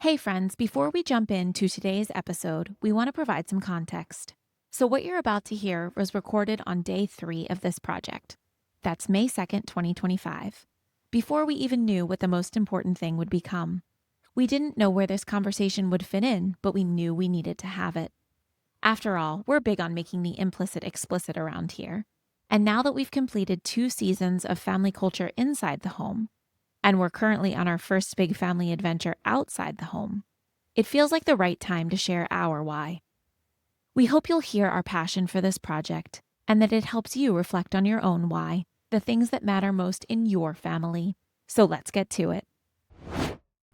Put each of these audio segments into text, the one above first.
Hey friends, before we jump into today's episode, we want to provide some context. So, what you're about to hear was recorded on day 3 of this project. That's May 2nd, 2025. Before we even knew what the most important thing would become. We didn't know where this conversation would fit in, but we knew we needed to have it. After all, we're big on making the implicit explicit around here. And now that we've completed 2 seasons of family culture inside the home, and we're currently on our first big family adventure outside the home, it feels like the right time to share our why. We hope you'll hear our passion for this project and that it helps you reflect on your own why, the things that matter most in your family. So let's get to it.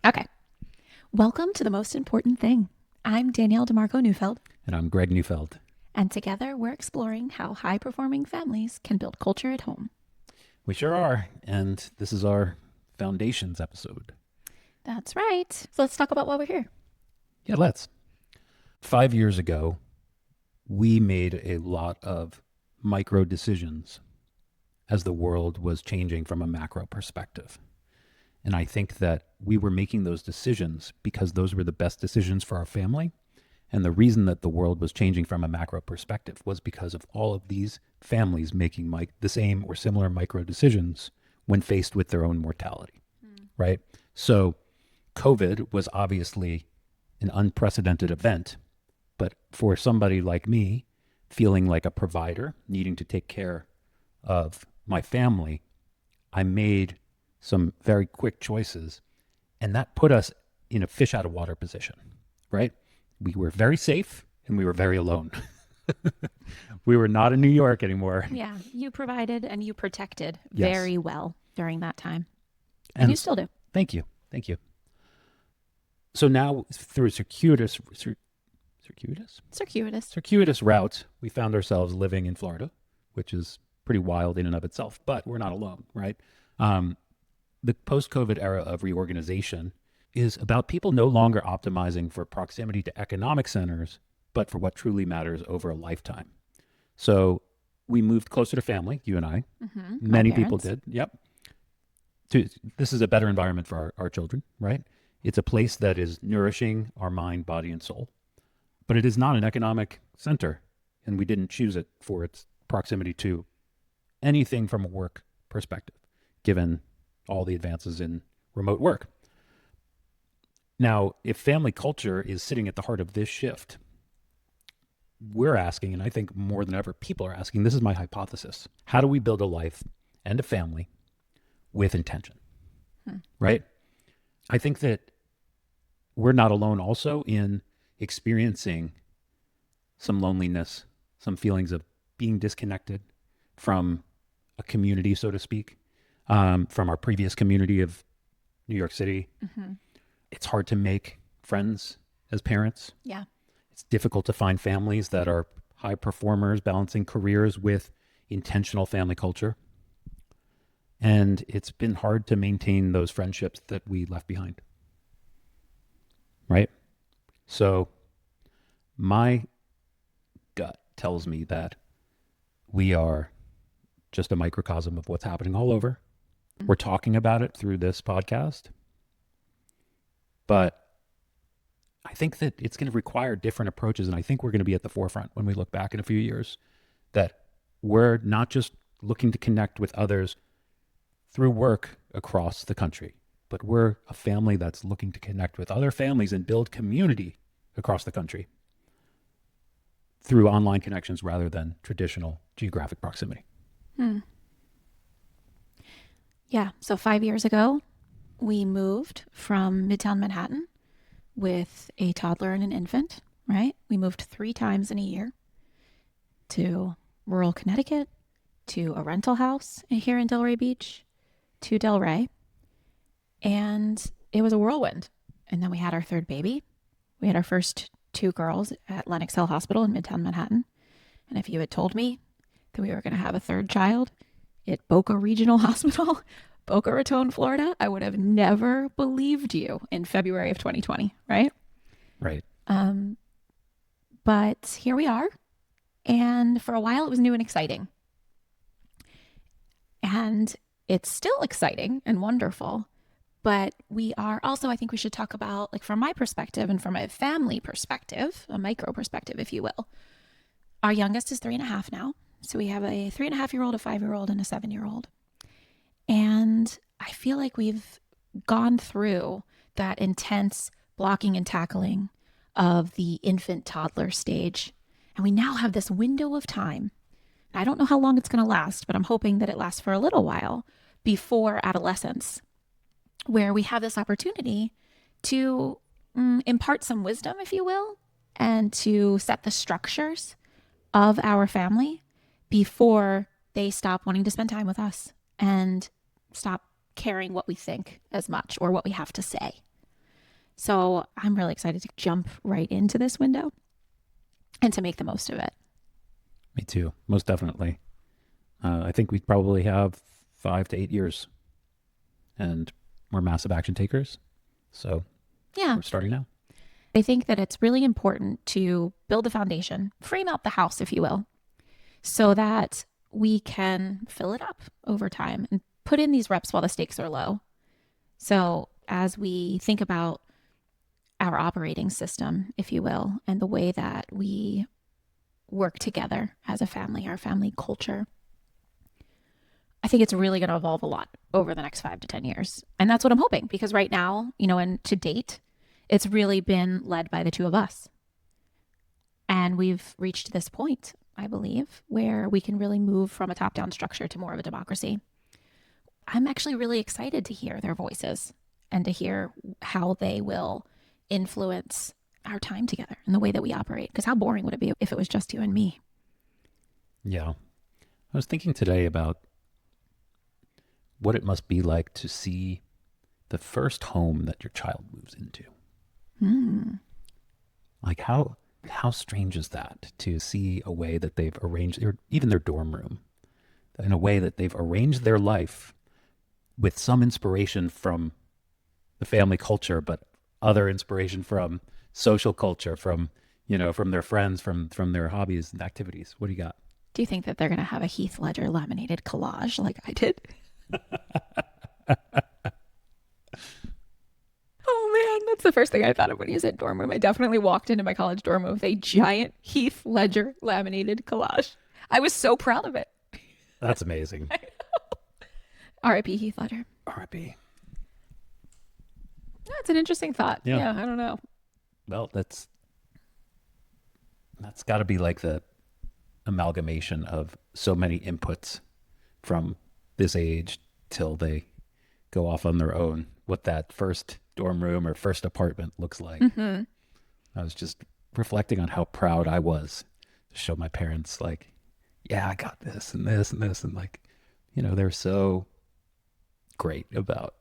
Okay. Welcome to The Most Important Thing. I'm Danielle DeMarco Neufeld. And I'm Greg Neufeld. And together we're exploring how high-performing families can build culture at home. We sure are. And this is our Foundations episode. That's right. So let's talk about why we're here. Yeah, let's. 5 years ago, we made a lot of micro decisions as the world was changing from a macro perspective. And I think that we were making those decisions because those were the best decisions for our family. And the reason that the world was changing from a macro perspective was because of all of these families making the same or similar micro decisions when faced with their own mortality, right? So COVID was obviously an unprecedented event, but for somebody like me, feeling like a provider, needing to take care of my family, I made some very quick choices, and that put us in a fish out of water position, right? We were very safe and we were very alone. We were not in New York anymore. Yeah, you provided and you protected Yes. very well during that time. And you still do. Thank you. Thank you. So now through a circuitous route, we found ourselves living in Florida, which is pretty wild in and of itself, but we're not alone, right? The post-COVID era of reorganization is about people no longer optimizing for proximity to economic centers, but for what truly matters over a lifetime. So we moved closer to family, you and I. Mm-hmm. Many people did. Yep. This is a better environment for our children, right? It's a place that is nourishing our mind, body, and soul. But it is not an economic center, and we didn't choose it for its proximity to anything from a work perspective, given all the advances in remote work. Now, if family culture is sitting at the heart of this shift, we're asking, and I think more than ever people are asking, this is my hypothesis, how do we build a life and a family with intention, right? I think that we're not alone also in experiencing some loneliness, some feelings of being disconnected from a community, so to speak, from our previous community of New York City. Mm-hmm. It's hard to make friends as parents. Yeah. It's difficult to find families that are high performers, balancing careers with intentional family culture. And it's been hard to maintain those friendships that we left behind. Right? So my gut tells me that we are just a microcosm of what's happening all over. Mm-hmm. We're talking about it through this podcast. But I think that it's going to require different approaches. And I think we're going to be at the forefront when we look back in a few years, that we're not just looking to connect with others through work across the country, but we're a family that's looking to connect with other families and build community across the country through online connections rather than traditional geographic proximity. Yeah. So 5 years ago, we moved from Midtown Manhattan with a toddler and an infant, right? We moved 3 times in a year to rural Connecticut, to a rental house here in Delray Beach, to Delray. And it was a whirlwind. And then we had our 3rd baby. We had our first 2 girls at Lenox Hill Hospital in Midtown Manhattan. And if you had told me that we were going to have a 3rd child at Boca Regional Hospital, Boca Raton, Florida, I would have never believed you in February of 2020, right? Right. But here we are. And for a while, it was new and exciting. And it's still exciting and wonderful, But we are also, I think we should talk about, like, from my perspective and from a family perspective, a micro perspective, if you will. Our youngest is 3.5 now. So we have a 3.5-year-old, a 5-year-old, and a 7-year-old. And I feel like we've gone through that intense blocking and tackling of the infant toddler stage. And we now have this window of time. I don't know how long it's going to last, but I'm hoping that it lasts for a little while before adolescence, where we have this opportunity to impart some wisdom, if you will, and to set the structures of our family before they stop wanting to spend time with us and stop caring what we think as much or what we have to say. So I'm really excited to jump right into this window and to make the most of it. Me too, most definitely. I think we probably have 5 to 8 years, and we're massive action takers. So Yeah, we're starting now. I think that it's really important to build a foundation, frame out the house, if you will, so that we can fill it up over time and put in these reps while the stakes are low. So as we think about our operating system, if you will, and the way that we work together as a family, our family culture, I think it's really going to evolve a lot over the next 5 to 10 years. And that's what I'm hoping, because right now, and to date, it's really been led by the two of us. And we've reached this point, I believe, where we can really move from a top-down structure to more of a democracy. I'm actually really excited to hear their voices and to hear how they will influence our time together and the way that we operate. Because how boring would it be if it was just you and me? Yeah. I was thinking today about what it must be like to see the first home that your child moves into. Like how strange is that to see a way that they've arranged even their dorm room in a way that they've arranged their life with some inspiration from the family culture, but other inspiration from social culture, from their friends, from their hobbies and activities. What do you got? Do you think that they're going to have a Heath Ledger laminated collage like I did? Oh man, that's the first thing I thought of when you said dorm room. I definitely walked into my college dorm room with a giant Heath Ledger laminated collage. I was so proud of it. That's amazing. R.I.P. Heath Ledger. R.I.P. That's an interesting thought. Yeah, I don't know. Well, that's got to be like the amalgamation of so many inputs from this age till they go off on their own, what that first dorm room or first apartment looks like. Mm-hmm. I was just reflecting on how proud I was to show my parents, like, yeah, I got this and this and this. And like, they're so great about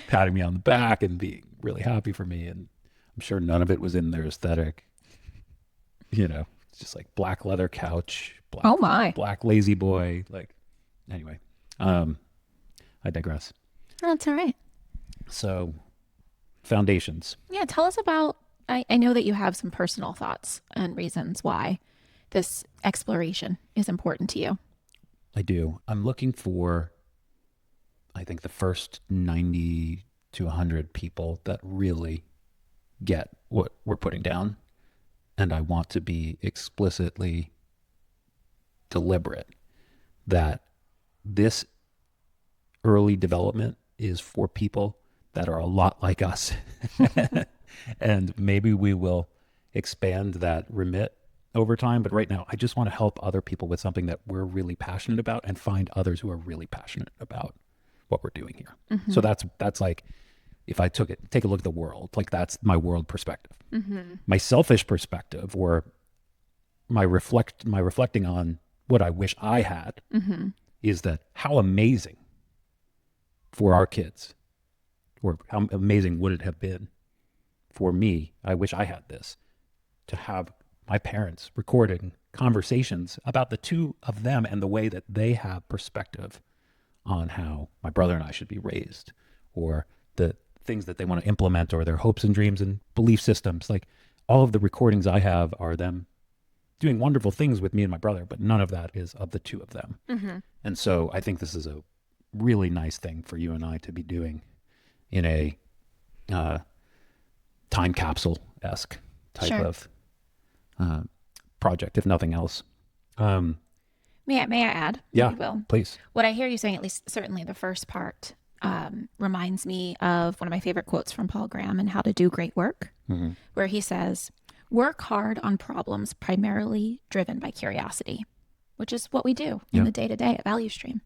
patting me on the back and being really happy for me. And I'm sure none of it was in their aesthetic. It's just like black leather couch, black lazy boy. Like, anyway, I digress. That's all right. So, foundations. Yeah, tell us about, I know that you have some personal thoughts and reasons why this exploration is important to you. I do. I'm looking for, I think, the first 90 to 100 people that really get what we're putting down. And I want to be explicitly deliberate that this early development is for people that are a lot like us. And maybe we will expand that remit over time. But right now, I just want to help other people with something that we're really passionate about and find others who are really passionate about what we're doing here. Mm-hmm. So that's like, if I take a look at the world, like that's my world perspective. Mm-hmm. My selfish perspective, or my reflecting on what I wish I had, mm-hmm. is that how amazing for our kids, or how amazing would it have been for me? I wish I had this, to have my parents recording conversations about the two of them and the way that they have perspective on how my brother and I should be raised, or the things that they want to implement, or their hopes and dreams and belief systems. Like, all of the recordings I have are them doing wonderful things with me and my brother, but none of that is of the two of them. Mm-hmm. And so I think this is a really nice thing for you and I to be doing. in a uh, time capsule-esque type Sure. of uh, project, if nothing else. Um, May I add, if yeah, you will? please. What I hear you saying, at least certainly the first part, reminds me of one of my favorite quotes from Paul Graham in How to Do Great Work, Mm-hmm. where he says, "Work hard on problems primarily driven by curiosity," which is what we do in Yeah. the day to day at Value Stream,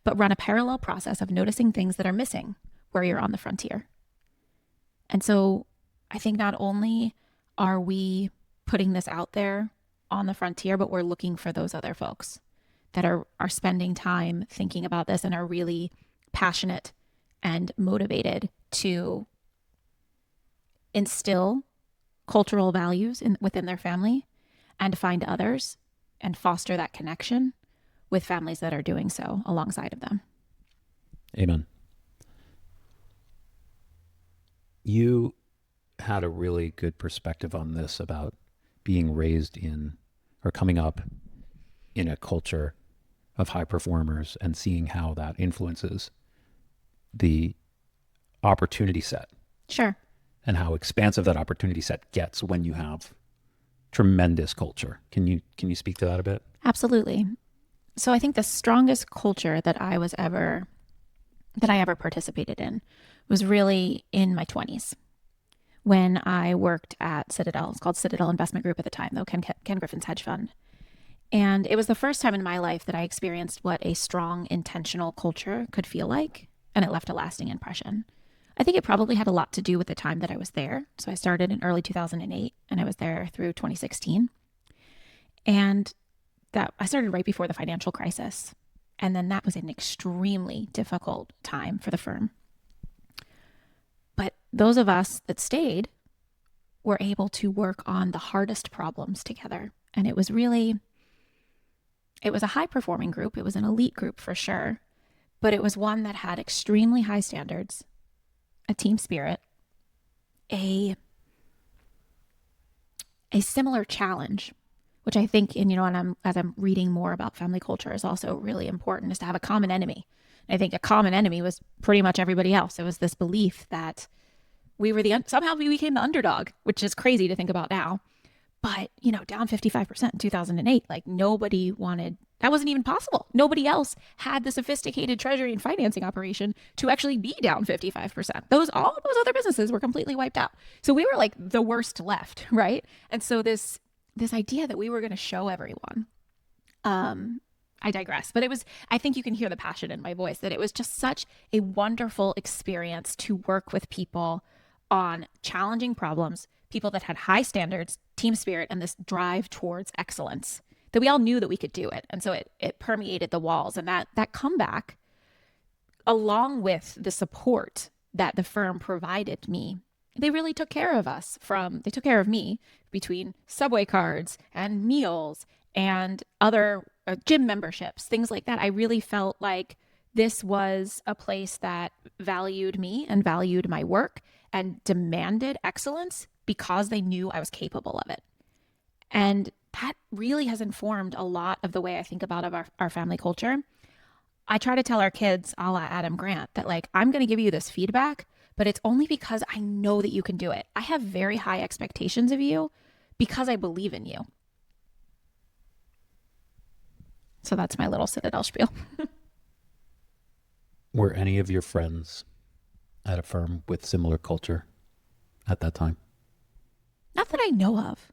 but run a parallel process of noticing things that are missing where you're on the frontier. And so I think not only are we putting this out there on the frontier, but we're looking for those other folks that are spending time thinking about this and are really passionate and motivated to instill cultural values within their family and find others and foster that connection with families that are doing so alongside of them. Amen. You had a really good perspective on this about being raised in or coming up in a culture of high performers and seeing how that influences the opportunity set Sure. and how expansive that opportunity set gets when you have tremendous culture. Can you speak to that a bit? Absolutely. So I think the strongest culture that I ever participated in was really in my 20s when I worked at Citadel. It's called Citadel Investment Group at the time, though, Ken Griffin's hedge fund. And it was the first time in my life that I experienced what a strong, intentional culture could feel like, and it left a lasting impression. I think it probably had a lot to do with the time that I was there. So I started in early 2008, and I was there through 2016. And that I started right before the financial crisis. And then that was an extremely difficult time for the firm. But those of us that stayed were able to work on the hardest problems together. And it was a high performing group. It was an elite group for sure, but it was one that had extremely high standards, a team spirit, a similar challenge, which I think, and as I'm reading more about family culture is also really important, is to have a common enemy. And I think a common enemy was pretty much everybody else. It was this belief that somehow we became the underdog, which is crazy to think about now. But, down 55% in 2008, like nobody wanted, that wasn't even possible. Nobody else had the sophisticated treasury and financing operation to actually be down 55%. All of those other businesses were completely wiped out. So we were like the worst left, right? And so this idea that we were going to show everyone, I digress, but I think you can hear the passion in my voice that it was just such a wonderful experience to work with people on challenging problems, people that had high standards, team spirit, and this drive towards excellence, that we all knew that we could do it. And so it permeated the walls. And that comeback, along with the support that the firm provided me, they really took care of they took care of me between subway cards and meals and other gym memberships, things like that. I really felt like this was a place that valued me and valued my work and demanded excellence because they knew I was capable of it. And that really has informed a lot of the way I think about our family culture. I try to tell our kids, a la Adam Grant, that like, I'm going to give you this feedback, but it's only because I know that you can do it. I have very high expectations of you because I believe in you. So that's my little Citadel spiel. Were any of your friends at a firm with similar culture at that time? Not that I know of.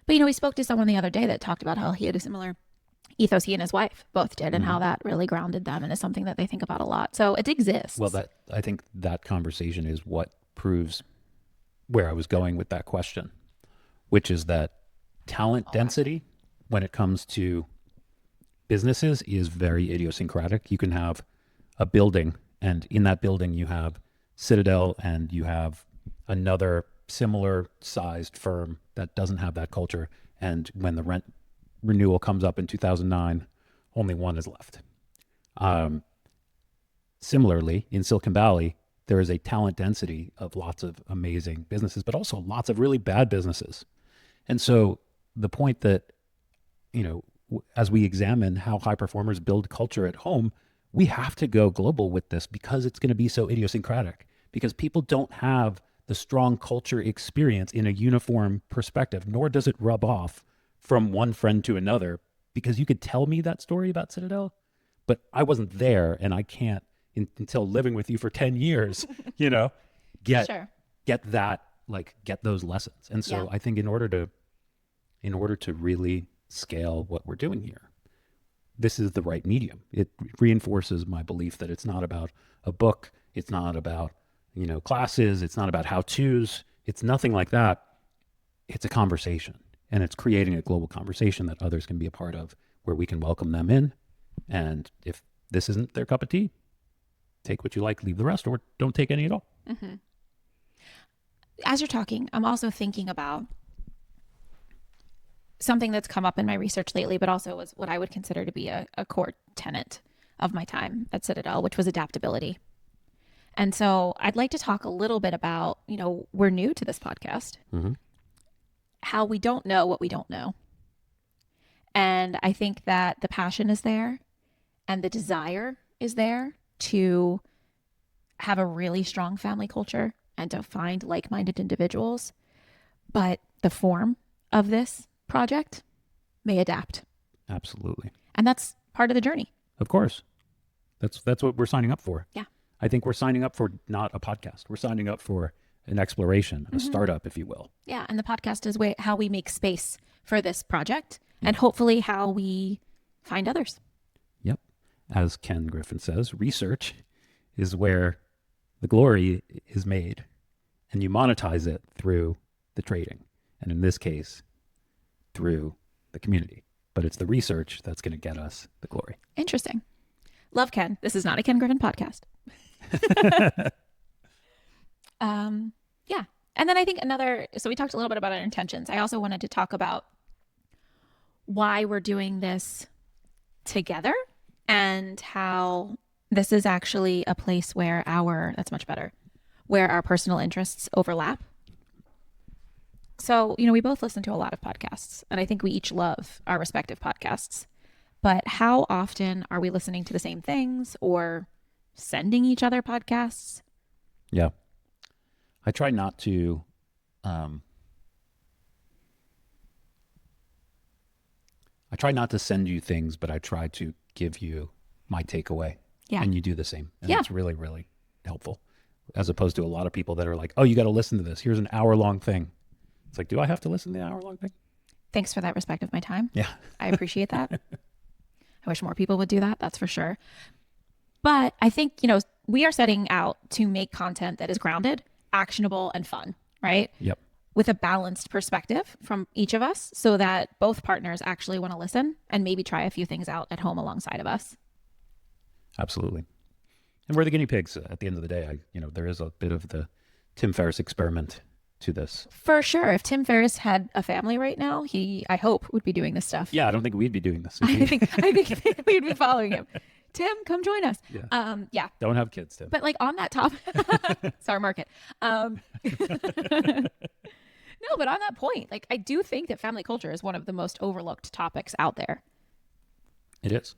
But, we spoke to someone the other day that talked about how he had a similar ethos he and his wife both did, and how that really grounded them and is something that they think about a lot. So it exists. Well, I think that conversation is what proves where I was going with that question, which is that talent density when it comes to businesses is very idiosyncratic. You can have a building, and in that building you have Citadel and you have another similar sized firm that doesn't have that culture. And when the rent renewal comes up in 2009, only one is left. Similarly, in Silicon Valley, there is a talent density of lots of amazing businesses, but also lots of really bad businesses. And so the point that, as we examine how high performers build culture at home, we have to go global with this because it's going to be so idiosyncratic, because people don't have the strong culture experience in a uniform perspective, nor does it rub off from one friend to another, because you could tell me that story about Citadel, but I wasn't there, and I can't until living with you for 10 years, you know, get Sure. that, like, get those lessons. And so Yeah. I think in order to really scale what we're doing here, this is the right medium. It reinforces my belief that it's not about a book. It's not about, classes. It's not about how-tos. It's nothing like that. It's a conversation, and it's creating a global conversation that others can be a part of, where we can welcome them in. And if this isn't their cup of tea, take what you like, leave the rest, or don't take any at all. Mm-hmm. As you're talking, I'm also thinking about something that's come up in my research lately, but also was what I would consider to be a core tenet of my time at Citadel, which was adaptability. And so I'd like to talk a little bit about, we're new to this podcast, Mm-hmm. how we don't know what we don't know. And I think that the passion is there and the desire is there to have a really strong family culture and to find like-minded individuals. But the form of this project may adapt. Absolutely. And that's part of the journey. Of course. That's what we're signing up for. Yeah. I think we're signing up for not a podcast. We're signing up for an exploration, a startup, if you will. Yeah. And the podcast is how we make space for this project and hopefully how we find others. Yep. As Ken Griffin says, research is where the glory is made, and you monetize it through the trading. And in this case, through the community. But it's the research that's going to get us the glory. Interesting. Love Ken. This is not a Ken Griffin podcast. Yeah. And then I think so we talked a little bit about our intentions. I also wanted to talk about why we're doing this together and how this is actually a place where that's much better, where our personal interests overlap. So, we both listen to a lot of podcasts, and I think we each love our respective podcasts. But how often are we listening to the same things or sending each other podcasts? Yeah. I try not to send you things, but I try to give you my takeaway. Yeah. And you do the same. And Yeah. it's really, really helpful. As opposed to a lot of people that are like, oh, you got to listen to this. Here's an hour-long thing. It's like, do I have to listen to the hour-long thing? Thanks for that respect of my time. Yeah. I appreciate that. I wish more people would do that. That's for sure. But I think, we are setting out to make content that is grounded, actionable, and fun, right? Yep. With a balanced perspective from each of us so that both partners actually want to listen and maybe try a few things out at home alongside of us. Absolutely. And we're the guinea pigs at the end of the day. There is a bit of the Tim Ferriss experiment to this. For sure. If Tim Ferriss had a family right now, I hope, would be doing this stuff. Yeah, I don't think we'd be doing this. I think we'd be following him. Tim, come join us. Yeah. Yeah. Don't have kids, Tim. But on that topic, it's our market. No, but on that point, I do think that family culture is one of the most overlooked topics out there. It is.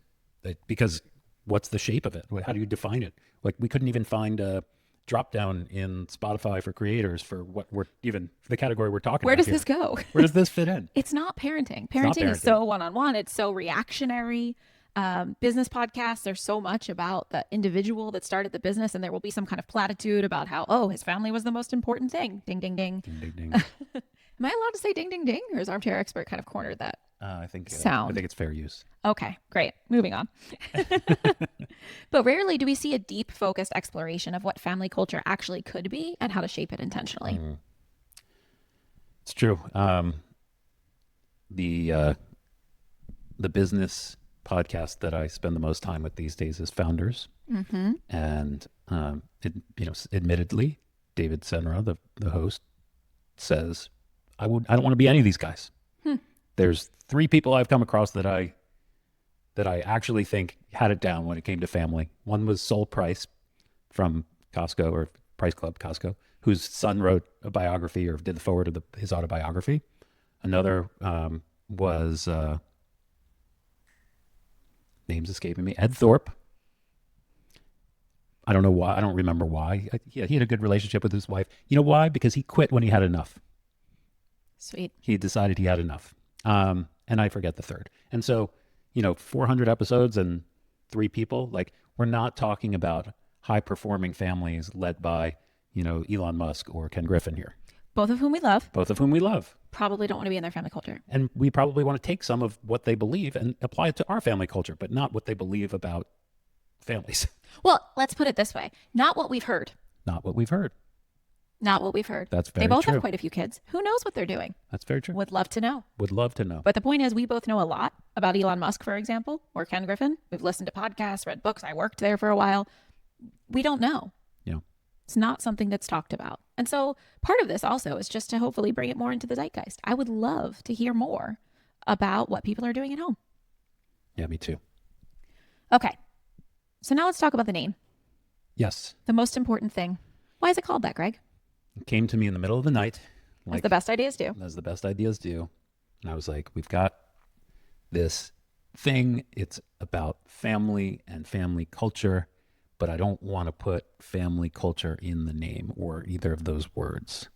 Because what's the shape of it? How do you define it? We couldn't even find a drop down in Spotify for creators for what the category we're talking about. Where does this go? Where does this fit in? It's not parenting. Not Parenting is so one-on-one. It's so reactionary. Business podcasts, there's so much about the individual that started the business, and there will be some kind of platitude about how, his family was the most important thing. Ding, ding, ding. Ding, ding, ding. Am I allowed to say ding, ding, ding? Or is Armchair Expert kind of cornered that I think sound? I think it's fair use. Okay, great. Moving on. But rarely do we see a deep, focused exploration of what family culture actually could be and how to shape it intentionally. It's true. The business podcast that I spend the most time with these days is Founders. Mm-hmm. And, admittedly, David Senra, the host, says, I don't want to be any of these guys. There's 3 people I've come across that I actually think had it down when it came to family. One was Sol Price from Costco, or Price Club Costco, whose son wrote a biography or did the forward of his autobiography. Another was name's escaping me. Ed Thorpe, I don't know why. I don't remember why. He had a good relationship with his wife. You know why? Because he quit when he had enough. Sweet. He decided he had enough. And I forget the third. And so, 400 episodes and 3 people, like we're not talking about high performing families led by, Elon Musk or Ken Griffin here. Both of whom we love. Both of whom we love. Probably don't want to be in their family culture. And we probably want to take some of what they believe and apply it to our family culture, but not what they believe about families. Well, let's put it this way. Not what we've heard. Not what we've heard. Not what we've heard. That's very true. They both true. have quite a few kids. Who knows what they're doing? That's very true. Would love to know. Would love to know. But the point is, we both know a lot about Elon Musk, for example, or Ken Griffin. We've listened to podcasts, read books. I worked there for a while. We don't know. Yeah. It's not something that's talked about. And so part of this also is just to hopefully bring it more into the zeitgeist. I would love to hear more about what people are doing at home. Yeah, me too. Okay. So now let's talk about the name. Yes. The most important thing. Why is it called that, Greg? It came to me in the middle of the night. As the best ideas do. As the best ideas do. And I was like, we've got this thing. It's about family and family culture, but I don't want to put family culture in the name or either of those words.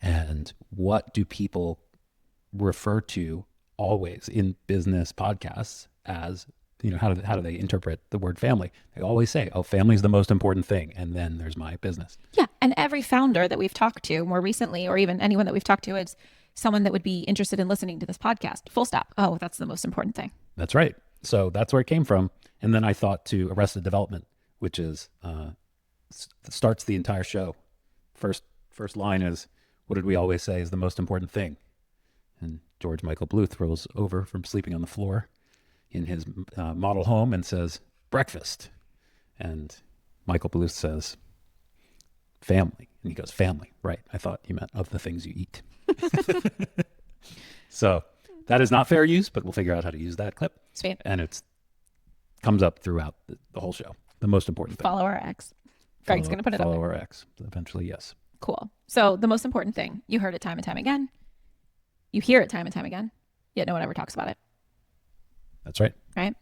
And what do people refer to always in business podcasts as, how do they interpret the word family? They always say, oh, family is the most important thing. And then there's my business. Yeah. And every founder that we've talked to more recently, or even anyone that we've talked to, is someone that would be interested in listening to this podcast. Full stop. Oh, that's the most important thing. That's right. So that's where it came from. And then I thought to Arrested Development, which is starts the entire show. First line is, what did we always say is the most important thing? And George Michael Bluth rolls over from sleeping on the floor in his model home and says, breakfast. And Michael Bluth says, family. And he goes, family. Right. I thought you meant of the things you eat. So that is not fair use, but we'll figure out how to use that clip. Sweet. And it comes up throughout the whole show. The most important thing. Follow our ex. Greg's going to put it up. Follow our ex. Eventually, yes. Cool. So the most important thing, you heard it time and time again. You hear it time and time again, yet no one ever talks about it. That's right. Right?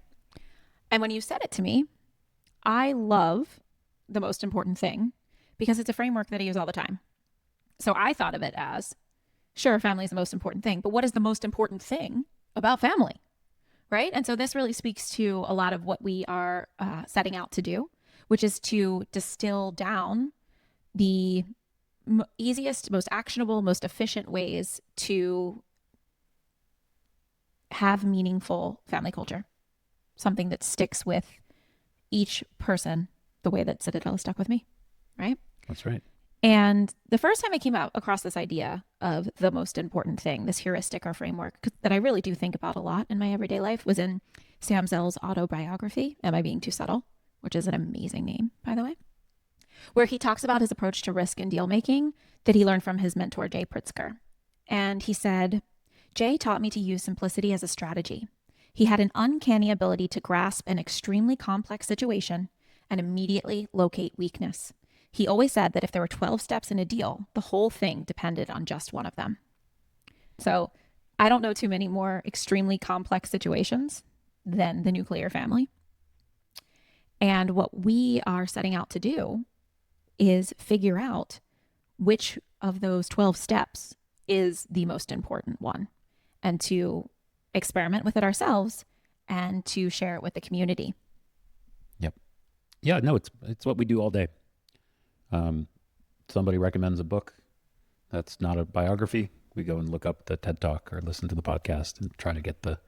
And when you said it to me, I love the most important thing because it's a framework that I use all the time. So I thought of it as, sure, family is the most important thing, but what is the most important thing about family? Right? And so this really speaks to a lot of what we are setting out to do, which is to distill down the easiest, most actionable, most efficient ways to have meaningful family culture. Something that sticks with each person the way that Citadel is stuck with me. Right? That's right. And the first time I came out across this idea of the most important thing, this heuristic or framework that I really do think about a lot in my everyday life, was in Sam Zell's autobiography, Am I Being Too Subtle? Which is an amazing name, by the way, where he talks about his approach to risk and deal making that he learned from his mentor, Jay Pritzker. And he said, Jay taught me to use simplicity as a strategy. He had an uncanny ability to grasp an extremely complex situation and immediately locate weakness. He always said that if there were 12 steps in a deal, the whole thing depended on just one of them. So I don't know too many more extremely complex situations than the nuclear family. And what we are setting out to do is figure out which of those 12 steps is the most important one, and to experiment with it ourselves and to share it with the community. Yep. Yeah, no, it's what we do all day. Somebody recommends a book that's not a biography. We go and look up the TED Talk or listen to the podcast and try to get the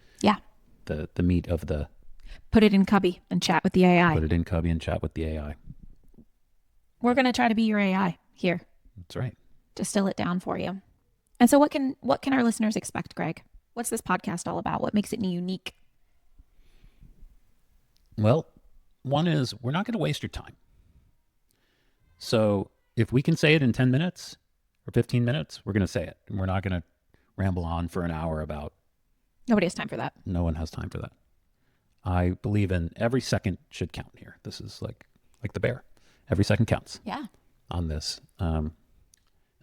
meat of the. Put it in Cubby and chat with the AI. Put it in Cubby and chat with the AI. We're going to try to be your AI here. That's right. Distill it down for you. And so what can our listeners expect, Greg? What's this podcast all about? What makes it unique? Well, one is we're not going to waste your time. So if we can say it in 10 minutes or 15 minutes, we're going to say it. And we're not going to ramble on for an hour about. Nobody has time for that. No one has time for that. I believe in every second should count here. This is like the bear. Every second counts. Yeah. On this. And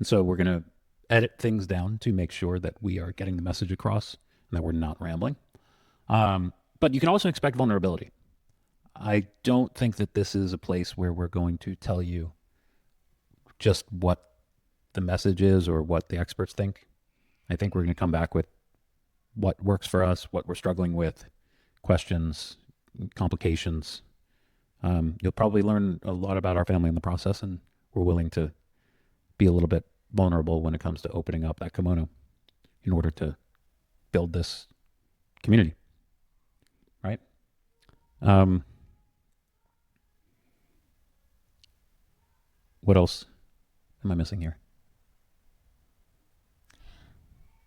so we're going to edit things down to make sure that we are getting the message across and that we're not rambling. But you can also expect vulnerability. I don't think that this is a place where we're going to tell you just what the message is or what the experts think. I think we're going to come back with what works for us, what we're struggling with, questions, complications. You'll probably learn a lot about our family in the process, and we're willing to be a little bit vulnerable when it comes to opening up that kimono in order to build this community, right? Um, what else am I missing here?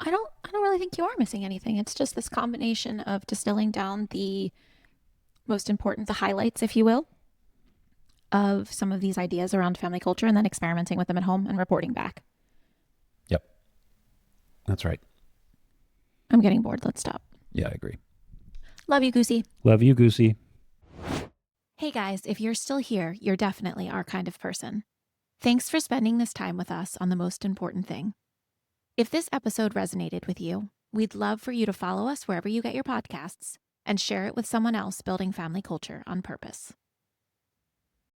I don't really think you are missing anything. It's just this combination of distilling down the most important, the highlights, if you will, of some of these ideas around family culture and then experimenting with them at home and reporting back. Yep, that's right. I'm getting bored. Let's stop. Yeah, I agree. Love you, Goosey. Love you, Goosey. Hey guys, if you're still here, you're definitely our kind of person. Thanks for spending this time with us on the most important thing. If this episode resonated with you, we'd love for you to follow us wherever you get your podcasts and share it with someone else building family culture on purpose.